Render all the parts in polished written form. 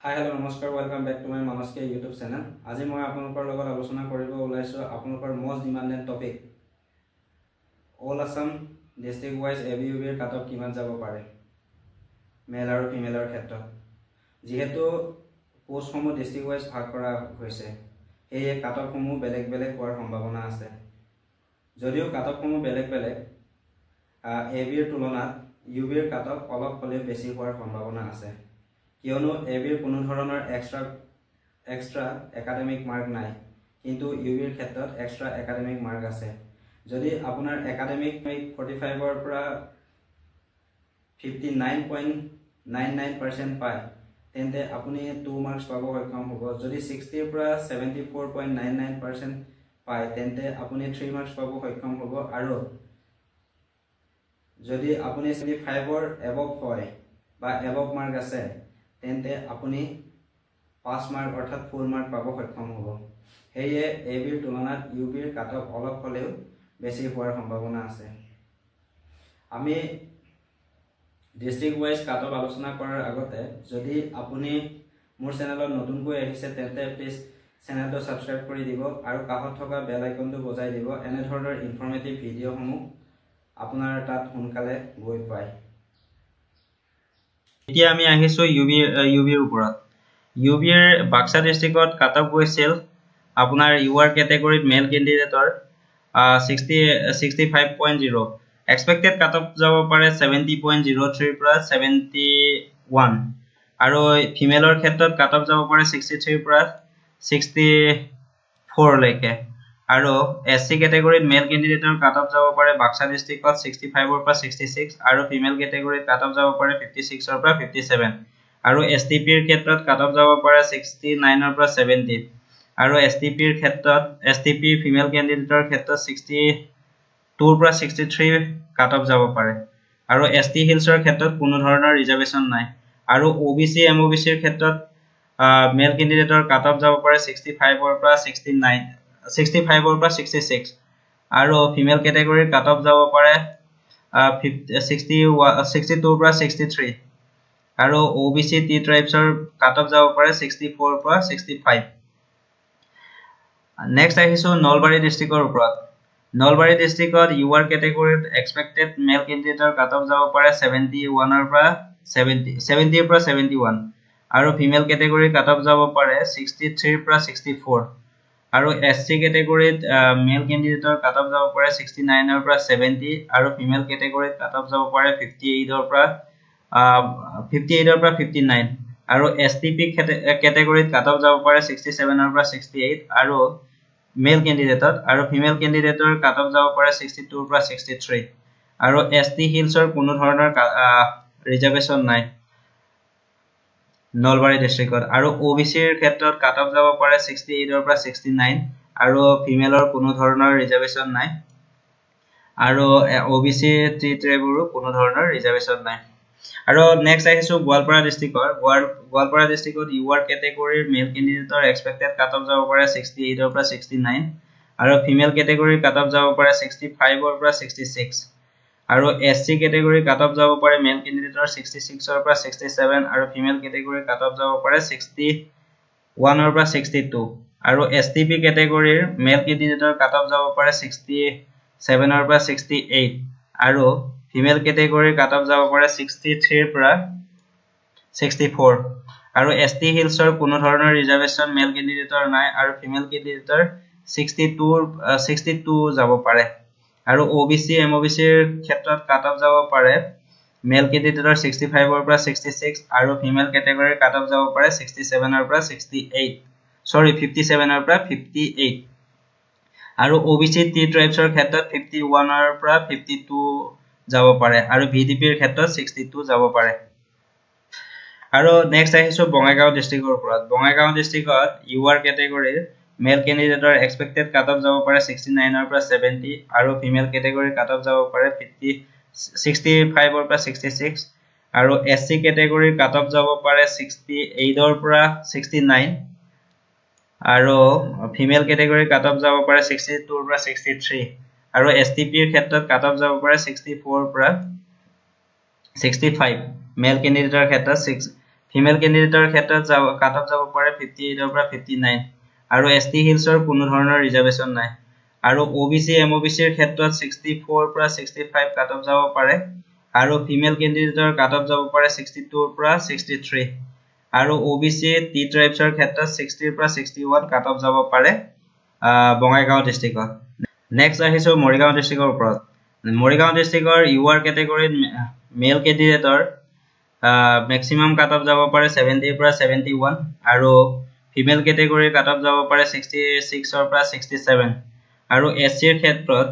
Hi, hello, namaskar. Welcome back to my Mamaske YouTube channel. আজি মই আপোনালোকৰ লগত আলোচনা কৰিব ওলাইছো আপোনালোকৰ most demanded topic. All Assam district wise ABUB এৰ কাটঅফ কিমান যাব পাৰে মেল আৰু ফিমেলৰ ক্ষেত্ৰত যেহেতু পোষ্টসমূহ ডিস্ট্ৰিক্ট ওয়াইজ ভাগ কৰা হৈছে এই কাটঅফসমূহ বেলেগ বেলেগ হোৱাৰ সম্ভাৱনা আছে যদিও কাটঅফসমূহ বেলেগ বেলেগ এবি এৰ তুলনাত ইউবি এৰ কাটঅফ অলপ হ'লেও বেছি হোৱাৰ সম্ভাৱনা আছে কিয়নো এবিৰ কোনো ধৰণৰ এক্সট্ৰা একাডেমিক মাৰ্ক নাই কিন্তু ইউবিৰ ক্ষেত্ৰত এক্সট্ৰা একাডেমিক মাৰ্ক আছে যদি আপোনাৰ একাডেমিক 45 ৰ পৰা 59.99% পায় তেন্তে আপুনি 2 মাৰ্কস পাব সক্ষম হ'ব যদি 60 ৰ পৰা 74.99% পায় তেন্তে আপুনি 3 মাৰ্কস পাব সক্ষম হ'ব আৰু যদি আপুনি 75 ৰ এবভ হয় বা এবভ মাৰ্ক আছে তেন্তে আপুনি 5 মাৰ্ক অৰ্থাৎ ফুল মাৰ্ক পাব সক্ষম হ'ব হেয়ে এবিৰ তুলনাত ইউবিৰ কাটঅফ অলপ হ'লেও বেছি হোৱাৰ সম্ভাৱনা আছে আমি ডিস্ট্ৰিক্ট ওয়াইজ কাটঅফ আলোচনা কৰাৰ আগতে যদি আপুনি মোৰ চেনেলত নতুনকৈ আহিছে তেন্তে প্লিজ চেনেলটো সাবস্ক্ৰাইব কৰি দিব আৰু কাষত থকা বেল আইকনটো বজাই দিব এনে ধৰণৰ ইনফৰমেটিভ ভিডিঅ'সমূহ আপোনাৰ তাত সোনকালে গৈ পায় এতিয়া আমি আহিছো ইউবিৰ ওপৰত ইউবিৰ বাক্সা ডিস্ট্ৰিক্টত কাটঅফ গৈছিল আপোনাৰ ইউআৰ ক্যাটাগৰীত মেল ক্যান্ডিডেটৰ 65.0 এক্সপেক্টেড কাটঅফ যাব পাৰে 70.03 পৰা 71 আৰু ফিমেলৰ ক্ষেত্ৰত কাটঅফ যাব পাৰে 63 পৰা 64 লৈকে আৰু এসসি ক্যাটাগৰীত মেল ক্যান্ডিডেটৰ কাটঅফ যাব পাৰে বাক্সা ডিস্ট্ৰিক্টত 65 ৰ পৰা 66 আৰু ফিমেল ক্যাটাগৰীত কাটঅফ যাব পাৰে 56 ৰ পৰা 57 আৰু এসটিপি ৰ ক্ষেত্ৰত কাটঅফ যাব পাৰে 69 ৰ পৰা 70 আৰু এসটিপি ৰ ক্ষেত্ৰত এসটিপি ফিমেল ক্যান্ডিডেটৰ ক্ষেত্ৰত 62 ৰ পৰা 63 কাটঅফ যাব পাৰে আৰু এসটি হিলছৰ ক্ষেত্ৰত কোনো ধৰণৰ ৰিজাৰ্ভেশন নাই আৰু ওবিসি এমওবিসি ৰ ক্ষেত্ৰত মেল ক্যান্ডিডেটৰ কাটঅফ যাব পাৰে 65 ৰ পৰা 65 ৰ পৰা 66 আৰু ফিমেল ক্যাটাগৰীৰ কাটঅফ যাব পাৰে 62 ৰ পৰা 63 আৰু ওবিসি টি ট্ৰাইবছৰ কাটঅফ যাব পাৰে 64 ৰ পৰা 65 নেক্সট আহিছো নলবাৰী ডিস্ট্ৰিক্টৰ ওপৰত নলবাৰী ডিস্ট্ৰিক্টত ইউআৰ ক্যাটাগৰীত এক্সপেক্টেড মেল ক্যান্ডিডেটৰ কাটঅফ যাব পাৰে 71 ৰ পৰা 70 ৰ পৰা 71 আৰু ফিমেল ক্যাটাগৰীৰ কাটঅফ যাব পাৰে 63 ৰ পৰা 64 আৰু এসসি ক্যাটাগৰীত মেল ক্যান্ডিডেটৰ কাটঅফ যাব পাৰে 69 ৰ পৰা 70 আৰু ফিমেল ক্যাটাগৰীত কাটঅফ যাব পাৰে 58 ৰ পৰা 59 আৰু এসটিপি ক্যাটাগৰীত কাটঅফ যাব পাৰে 67 ৰ পৰা 68 আৰু মেল ক্যান্ডিডেটত আৰু ফিমেল ক্যান্ডিডেটৰ কাটঅফ যাব পাৰে 62 ৰ পৰা 63 আৰু এসটি হিলছৰ কোনো ধৰণৰ ৰিজাৰ্ভেশন নাই নলবাৰী ডিস্ট্ৰিক্টত আৰু ওবিসি ৰ ক্ষেত্ৰত কাটঅফ যাব পাৰে 68 ৰ পৰা 69 আৰু ফিমেলৰ কোনো ধৰণৰ ৰিজাৰ্ভেশন নাই আৰু ওবিসি টি ট্ৰাইবৰো কোনো ধৰণৰ ৰিজাৰ্ভেশন নাই আৰু নেক্সট আহিছো গোৱালপাৰা ডিস্ট্ৰিক্টত ইউআৰ ক্যাটাগৰীৰ মেল ক্যান্ডিডেটৰ এক্সপেক্টেড কাটঅফ যাব পাৰে 68 ৰ পৰা 69 আৰু ফিমেল ক্যাটাগৰীৰ কাটঅফ যাব পাৰে 65 ৰ পৰা 66 আৰু এসসি ক্যাটাগৰীৰ কাটঅফ যাব পাৰে মেল ক্যান্ডিডেটৰ 66 ৰ পৰা 67 আৰু ফিমেল ক্যাটাগৰীৰ কাটঅফ যাব পাৰে 61 ৰ পৰা 62 আৰু এসটিপি ক্যাটাগৰীৰ মেল ক্যান্ডিডেটৰ কাটঅফ যাব পাৰে 67 ৰ পৰা 68 আৰু ফিমেল ক্যাটাগৰীৰ কাটঅফ যাব পাৰে 63 ৰ পৰা 64 আৰু এসটি হিলছৰ কোনো ধৰণৰ ৰিজাৰ্ভেশন মেল ক্যান্ডিডেটৰ নাই আৰু ফিমেল ক্যান্ডিডেটৰ 62 যাব পাৰে আৰু ওবিসি এমওবিসি ৰ ক্ষেত্ৰত কাটঅফ যাব পাৰে মেল ক্যান্ডিডেটৰ 65 ৰ পৰা 66 আৰু ফিমেল ক্যাটাগৰীৰ কাটঅফ যাব পাৰে 57 ৰ পৰা 57 ৰ পৰা 58 আৰু ওবিসি টি ট্ৰাইবছৰ ক্ষেত্ৰত 51 ৰ পৰা 52 যাব পাৰে আৰু ভিডিপি ৰ ক্ষেত্ৰত 62 যাব পাৰে আৰু নেক্সট আহিছো বঙাইগাঁও ডিস্ট্ৰিক্টৰ ওপৰত বঙাইগাঁও ডিস্ট্ৰিক্টত ইউআৰ ক্যাটাগৰীৰ মেল ক্যান্ডিডেটৰ এক্সপেক্টেড কাটঅফ যাব পাৰে 69 ৰ পৰা 70 আৰু ফিমেল ক্যাটাগৰীৰ কাটঅফ যাব পাৰে 65 ৰ পৰা 66 আৰু এসসি ক্যাটাগৰীৰ কাটঅফ যাব পাৰে 68 ৰ পৰা 69 আৰু ফিমেল ক্যাটাগৰীৰ কাটঅফ যাব পাৰে 62 ৰ পৰা 63 আৰু এসটিপি ৰ ক্ষেত্ৰত কাটঅফ যাব পাৰে 64 ৰ পৰা 65 মেল ক্যান্ডিডেটৰ ক্ষেত্ৰত ফিমেল ক্যান্ডিডেটৰ ক্ষেত্ৰত কাট অফ যাব পাৰে 58 ৰ পৰা 59 আৰু এসটি হিলছৰ কোনো ধৰণৰ ৰিজাৰ্ভেশন নাই আৰু ওবিসি এমওবিসিৰ ক্ষেত্ৰত 64 পৰা 65 কাট অফ যাব পাৰে আৰু ফিমেল ক্যান্ডিডেটৰ কাট অফ যাব পাৰে 62 পৰা 63 আৰু ওবিসি টি ট্ৰাইবছৰ ক্ষেত্ৰত 60 পৰা 61 কাট অফ যাব পাৰে বঙাইগাঁও ডিস্ট্ৰিক্টত নেক্সট আহিছো মৰিগাঁও ডিস্ট্ৰিক্টৰ ওপৰত মৰিগাঁও ডিস্ট্ৰিক্টৰ ইউআৰ ক্যাটেগৰীত মেল ক্যান্ডিডেটৰ maximum cut off যাব পাৰে 70 পৰা 71 আৰু ফিমেল ক্যাটেগৰীৰ cut off যাব পাৰে 66 ৰ পৰা 67 আৰু এসসি ৰ ক্ষেত্ৰত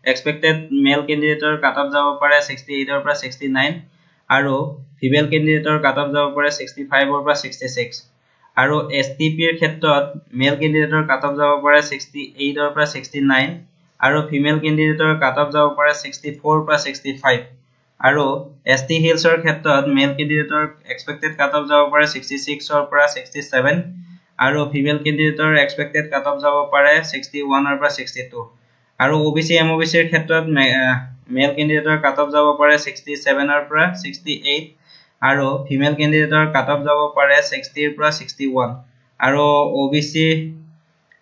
expected male candidate cut off যাব পাৰে 68 ৰ পৰা 69 আৰু ফিমেল ক্যান্ডিডেটৰ cut off যাব পাৰে 65 ৰ পৰা 66 আৰু এসটিপি ৰ ক্ষেত্ৰত মেল ক্যান্ডিডেটৰ cut off যাব পাৰে 68 ৰ পৰা 69 আৰু ফিমেল ক্যান্ডিডেটৰ cut off যাব পাৰে 64 ৰ পৰা 65 আৰু এসটি হিলছৰ ক্ষেত্ৰত মেল ক্যান্ডিডেটৰ এক্সপেক্টেড কাট অফ যাব পাৰে 66 ৰ পৰা 67 আৰু ফিমেল ক্যান্ডিডেটৰ এক্সপেক্টেড কাট অফ যাব পাৰে 61 ৰ পৰা 62 আৰু ওবিসি এমওবিসিৰ ক্ষেত্ৰত মেল ক্যান্ডিডেটৰ কাট অফ যাব পাৰে 67 ৰ পৰা 68 আৰু ফিমেল ক্যান্ডিডেটৰ কাট অফ যাব পাৰে 60 ৰ পৰা 61 আৰু ওবিসি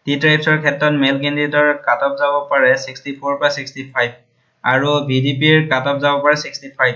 টি ট্ৰাইবছৰ ক্ষেত্ৰত মেল ক্যান্ডিডেটৰ কাট অফ যাব পাৰে 64 পৰা 65 আৰু ভিডিপিৰ কাট অফ যাব পাৰে 65